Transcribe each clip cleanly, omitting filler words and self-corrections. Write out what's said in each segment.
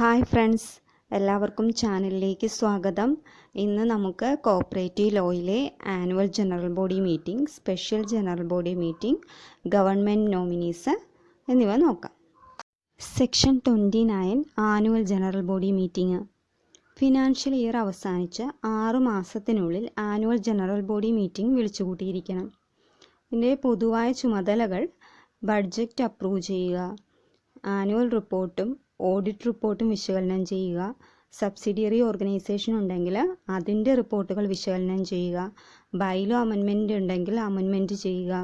Hi friends, എല്ലാവർക്കും ചാനലിലേക്ക് സ്വാഗതം. ഇന്ന് നമുക്ക് കോഓപ്പറേറ്റീവ് ലോയിലെ annual general body meeting, special general body meeting, government nominees എന്നിവ നോക്കാം. Section 29 annual general body meeting. Financial year അവസാനിച്ച് 6 മാസത്തിനുള്ളിൽ ആനുവൽ ജനറൽ ബോഡി മീറ്റിംഗ് വിളിച്ചുകൂട്ടിയിരിക്കണം. ഇതിൻ്റെ പൊതുവായ ചുമതലകൾ: ബഡ്ജറ്റ് അപ്രൂവ് ചെയ്യുക, ആനുവൽ റിപ്പോർട്ടും ഓഡിറ്റ് റിപ്പോർട്ടും വിശകലനം ചെയ്യുക, സബ്സിഡിയറി ഓർഗനൈസേഷൻ ഉണ്ടെങ്കിൽ അതിൻ്റെ റിപ്പോർട്ടുകൾ വിശകലനം ചെയ്യുക, ബൈലോ അമെൻമെൻറ്റ് ഉണ്ടെങ്കിൽ അമെൻമെൻറ്റ് ചെയ്യുക,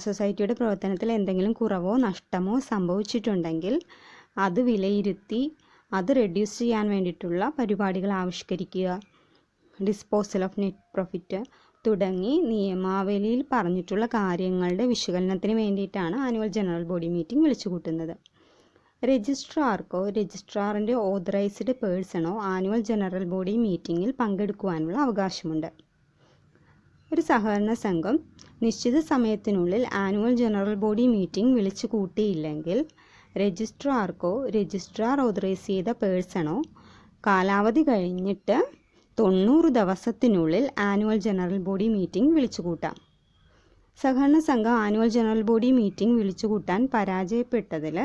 സൊസൈറ്റിയുടെ പ്രവർത്തനത്തിൽ എന്തെങ്കിലും കുറവോ നഷ്ടമോ സംഭവിച്ചിട്ടുണ്ടെങ്കിൽ അത് വിലയിരുത്തി അത് റെഡ്യൂസ് ചെയ്യാൻ വേണ്ടിയിട്ടുള്ള പരിപാടികൾ ആവിഷ്കരിക്കുക, ഡിസ്പോസൽ ഓഫ് നെറ്റ് പ്രോഫിറ്റ് തുടങ്ങി നിയമാവലിയിൽ പറഞ്ഞിട്ടുള്ള കാര്യങ്ങളുടെ വിശകലനത്തിന് വേണ്ടിയിട്ടാണ് ആനുവൽ ജനറൽ ബോഡി മീറ്റിംഗ് വിളിച്ചുകൂട്ടുന്നത്. രജിസ്ട്രാർക്കോ രജിസ്ട്രാറിൻ്റെ ഓതറൈസ്ഡ് പേഴ്സണോ ആനുവൽ ജനറൽ ബോഡി മീറ്റിങ്ങിൽ പങ്കെടുക്കുവാനുള്ള അവകാശമുണ്ട്. ഒരു സഹകരണ സംഘം നിശ്ചിത സമയത്തിനുള്ളിൽ ആനുവൽ ജനറൽ ബോഡി മീറ്റിംഗ് വിളിച്ചു കൂട്ടിയില്ലെങ്കിൽ രജിസ്ട്രാർക്കോ രജിസ്ട്രാർ ഓതറൈസ് ചെയ്ത പേഴ്സണോ കാലാവധി കഴിഞ്ഞിട്ട് 90 ദിവസത്തിനുള്ളിൽ ആനുവൽ ജനറൽ ബോഡി മീറ്റിംഗ് വിളിച്ചുകൂട്ടാം. സഹകരണ സംഘം ആനുവൽ ജനറൽ ബോഡി മീറ്റിംഗ് വിളിച്ചുകൂട്ടാൻ പരാജയപ്പെട്ടതിൽ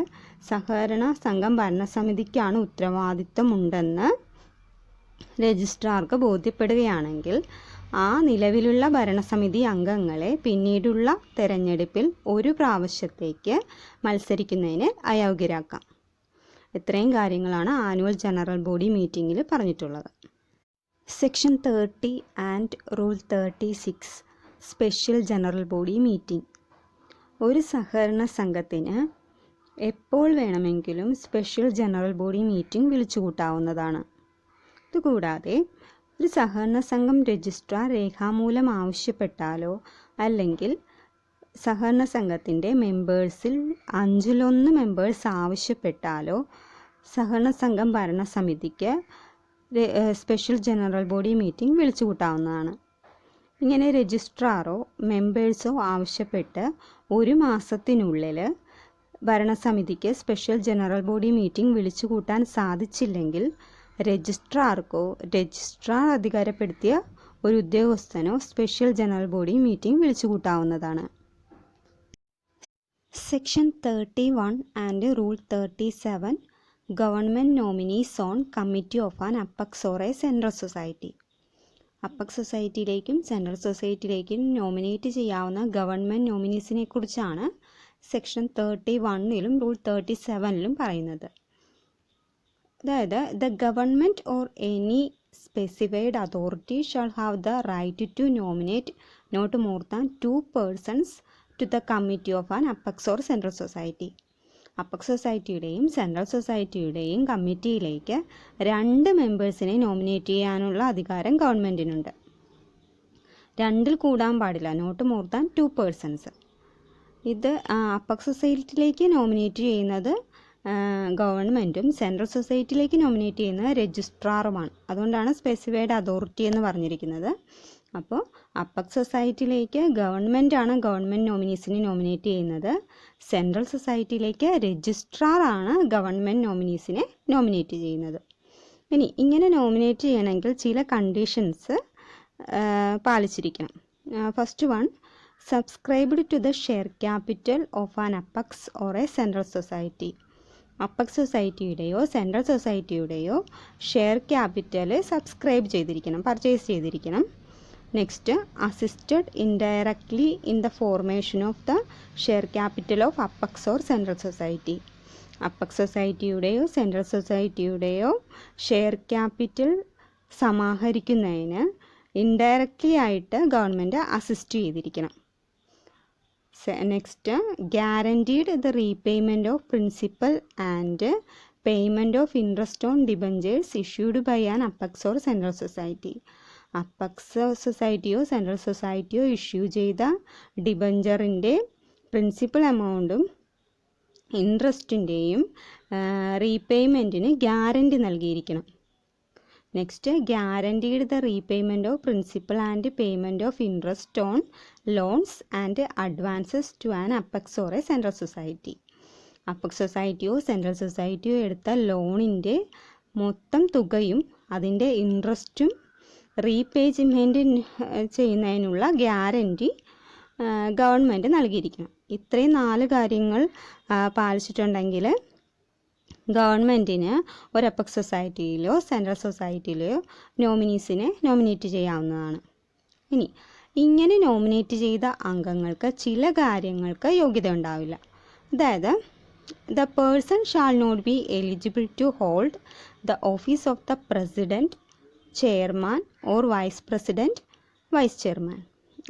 സഹകരണ സംഘം ഭരണസമിതിക്കാണ് ഉത്തരവാദിത്തമുണ്ടെന്ന് രജിസ്ട്രാർക്ക് ബോധ്യപ്പെടുകയാണെങ്കിൽ ആ നിലവിലുള്ള ഭരണസമിതി അംഗങ്ങളെ പിന്നീടുള്ള തെരഞ്ഞെടുപ്പിൽ ഒരു പ്രാവശ്യത്തേക്ക് മത്സരിക്കുന്നതിന് അയോഗ്യരാക്കാം. ഇത്രയും കാര്യങ്ങളാണ് ആനുവൽ ജനറൽ ബോഡി മീറ്റിംഗിൽ പറഞ്ഞിട്ടുള്ളത്. Section 30 and rule 36 special general body meeting. ഒരു സഹകരണ സംഘത്തിന് എപ്പോൾ വേണമെങ്കിലും സ്പെഷ്യൽ ജനറൽ ബോഡി മീറ്റിംഗ് വിളിച്ചുകൂട്ടാവുന്നതാണ്. ഇതുകൂടാതെ ഒരു സഹകരണ സംഘം രജിസ്ട്രാർ രേഖാമൂലം ആവശ്യപ്പെട്ടാലോ അല്ലെങ്കിൽ സഹകരണ സംഘത്തിൻ്റെ മെമ്പേഴ്സിൽ 1/5 മെമ്പേഴ്സ് ആവശ്യപ്പെട്ടാലോ സഹകരണ സംഘം ഭരണസമിതിക്ക് സ്പെഷ്യൽ ജനറൽ ബോഡി മീറ്റിംഗ് വിളിച്ചുകൂട്ടാവുന്നതാണ്. ഇങ്ങനെ രജിസ്ട്രാറോ മെമ്പേഴ്സോ ആവശ്യപ്പെട്ട് 1 മാസത്തിനുള്ളിൽ ഭരണസമിതിക്ക് സ്പെഷ്യൽ ജനറൽ ബോഡി മീറ്റിംഗ് വിളിച്ചുകൂട്ടാൻ സാധിച്ചില്ലെങ്കിൽ രജിസ്ട്രാർക്കോ രജിസ്ട്രാർ അധികാരപ്പെടുത്തിയ ഒരു ഉദ്യോഗസ്ഥനോ സ്പെഷ്യൽ ജനറൽ ബോഡി മീറ്റിംഗ് വിളിച്ചുകൂട്ടാവുന്നതാണ്. Section 31 and rule 37 government nominees on committee of an apex or a central society. Apex സൊസൈറ്റിയിലേക്കും സെൻട്രൽ സൊസൈറ്റിയിലേക്കും നോമിനേറ്റ് ചെയ്യാവുന്ന ഗവൺമെൻറ് നോമിനീസിനെ കുറിച്ചാണ് സെക്ഷൻ 31 റൂൾ 37 പറയുന്നത്. അതായത് the government or any specified authority shawl have the right to nominate not more than 2 persons to the committee of an apex or central society. Apex സൊസൈറ്റിയുടെയും central സൊസൈറ്റിയുടെയും കമ്മിറ്റിയിലേക്ക് 2 മെമ്പേഴ്സിനെ nominate ചെയ്യാനുള്ള അധികാരം ഗവൺമെൻറ്റിനുണ്ട്. 2ൽ കൂടാൻ പാടില്ല, നോട്ട് മോർ ദാൻ 2 persons. ഇത് അപ്പെക്സ് സൊസൈറ്റിയിലേക്ക് നോമിനേറ്റ് ചെയ്യുന്നത് ഗവൺമെൻറ്റും സെൻട്രൽ സൊസൈറ്റിയിലേക്ക് നോമിനേറ്റ് ചെയ്യുന്നത് രജിസ്ട്രാറുമാണ്. അതുകൊണ്ടാണ് സ്പെസിഫൈഡ് അതോറിറ്റി എന്ന് പറഞ്ഞിരിക്കുന്നത്. അപ്പോൾ അപ്പെക്സ് സൊസൈറ്റിയിലേക്ക് ഗവൺമെൻറ്റാണ് ഗവൺമെൻറ് നോമിനീസിനെ നോമിനേറ്റ് ചെയ്യുന്നത്. സെൻട്രൽ സൊസൈറ്റിയിലേക്ക് രജിസ്ട്രാറാണ് ഗവൺമെൻറ് നോമിനീസിനെ നോമിനേറ്റ് ചെയ്യുന്നത്. ഇനി ഇങ്ങനെ നോമിനേറ്റ് ചെയ്യണമെങ്കിൽ ചില കണ്ടീഷൻസ് പാലിച്ചിരിക്കണം. First one, subscribed to the share capital of an apex or a central society. Apex സൊസൈറ്റിയുടെയോ സെൻട്രൽ സൊസൈറ്റിയുടെയോ ഷെയർ ക്യാപിറ്റൽ സബ്സ്ക്രൈബ് ചെയ്തിരിക്കണം, പർച്ചേസ് ചെയ്തിരിക്കണം. Next, assisted indirectly in the formation of the share capital of apex or central society. Apex സൊസൈറ്റിയുടെയോ central സൊസൈറ്റിയുടെയോ share capital സമാഹരിക്കുന്നതിന് indirectly ആയിട്ട് government assist ചെയ്തിരിക്കണം. Next, guaranteed the repayment of principal and payment of interest on debentures issued by an apex or central society. Apex സൊസൈറ്റിയോ central സൊസൈറ്റിയോ issue ചെയ്ത ഡിബഞ്ചറിൻ്റെ principal എമൗണ്ടും ഇൻട്രസ്റ്റിൻ്റെയും റീപേയ്മെൻറ്റിന് ഗ്യാരൻറ്റി നൽകിയിരിക്കണം. Next, guaranteed the repayment of principal and payment of interest on loans and advances to an apex or a central society. Apex സൊസൈറ്റിയോ central സൊസൈറ്റിയോ എടുത്ത ലോണിൻ്റെ മൊത്തം തുകയും അതിൻ്റെ ഇൻട്രസ്റ്റും റീപേയ്മെൻറ്റ് ചെയ്യുന്നതിനുള്ള ഗ്യാരൻറ്റി ഗവൺമെൻറ് നൽകിയിരിക്കണം. ഇത്രയും 4 കാര്യങ്ങൾ പാലിച്ചിട്ടുണ്ടെങ്കിൽ ഗവൺമെൻറ്റിന് ഒരു അപ്പക്സ് സൊസൈറ്റിയിലോ സെൻട്രൽ സൊസൈറ്റിയിലോ നോമിനീസിനെ നോമിനേറ്റ് ചെയ്യാവുന്നതാണ്. ഇനി ഇങ്ങനെ നോമിനേറ്റ് ചെയ്ത അംഗങ്ങൾക്ക് ചില കാര്യങ്ങൾക്ക് യോഗ്യത ഉണ്ടാവില്ല. അതായത് the person shall not be eligible to hold the office of the president, chairman or vice president, vice chairman.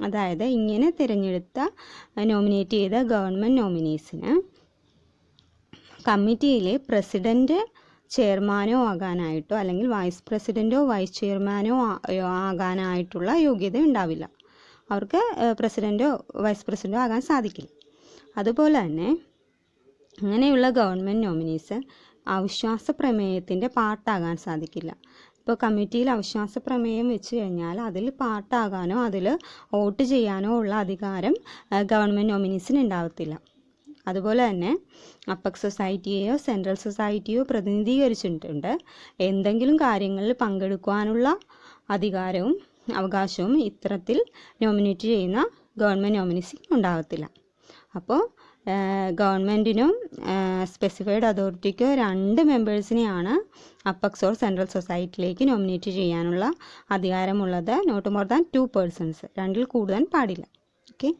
അതായത് ഇങ്ങനെ തിരഞ്ഞെടുത്ത നോമിനേറ്റ് ചെയ്ത ഗവൺമെൻറ് നോമിനീസിന് കമ്മിറ്റിയിലെ പ്രസിഡൻറ്റ് ചെയർമാനോ ആകാനായിട്ടോ അല്ലെങ്കിൽ വൈസ് പ്രസിഡൻറ്റോ വൈസ് ചെയർമാനോ ആകാനായിട്ടുള്ള യോഗ്യത ഉണ്ടാവില്ല. അവർക്ക് പ്രസിഡൻറ്റോ വൈസ് പ്രസിഡൻറ്റോ ആകാൻ സാധിക്കില്ല. അതുപോലെ തന്നെ അങ്ങനെയുള്ള ഗവൺമെൻറ് നോമിനീസ് അവിശ്വാസ പ്രമേയത്തിൻ്റെ പാർട്ടാകാൻ സാധിക്കില്ല. ഇപ്പോൾ കമ്മിറ്റിയിൽ അവിശ്വാസ പ്രമേയം വെച്ച് കഴിഞ്ഞാൽ അതിൽ പാർട്ടാകാനോ അതിൽ വോട്ട് ചെയ്യാനോ ഉള്ള അധികാരം ഗവൺമെൻറ് നോമിനീസിന് ഉണ്ടാവത്തില്ല. അതുപോലെ തന്നെ അപ്പക്സ് സൊസൈറ്റിയെയോ സെൻട്രൽ സൊസൈറ്റിയോ പ്രതിനിധീകരിച്ചിട്ടുണ്ട് എന്തെങ്കിലും കാര്യങ്ങളിൽ പങ്കെടുക്കുവാനുള്ള അധികാരവും അവകാശവും ഇത്തരത്തിൽ നോമിനേറ്റ് ചെയ്യുന്ന ഗവൺമെൻറ് നോമിനീസിന് ഉണ്ടാകത്തില്ല. അപ്പോൾ ഗവൺമെൻറ്റിനും സ്പെസിഫൈഡ് അതോറിറ്റിക്കോ 2 മെമ്പേഴ്സിനെയാണ് അപ്പക്സ് ഓർ സെൻട്രൽ സൊസൈറ്റിയിലേക്ക് നോമിനേറ്റ് ചെയ്യാനുള്ള അധികാരമുള്ളത്. നോട്ട് മോർ ദാൻ 2 പേഴ്സൺസ്, 2ൽ കൂടുതൽ പാടില്ല. ഓക്കെ.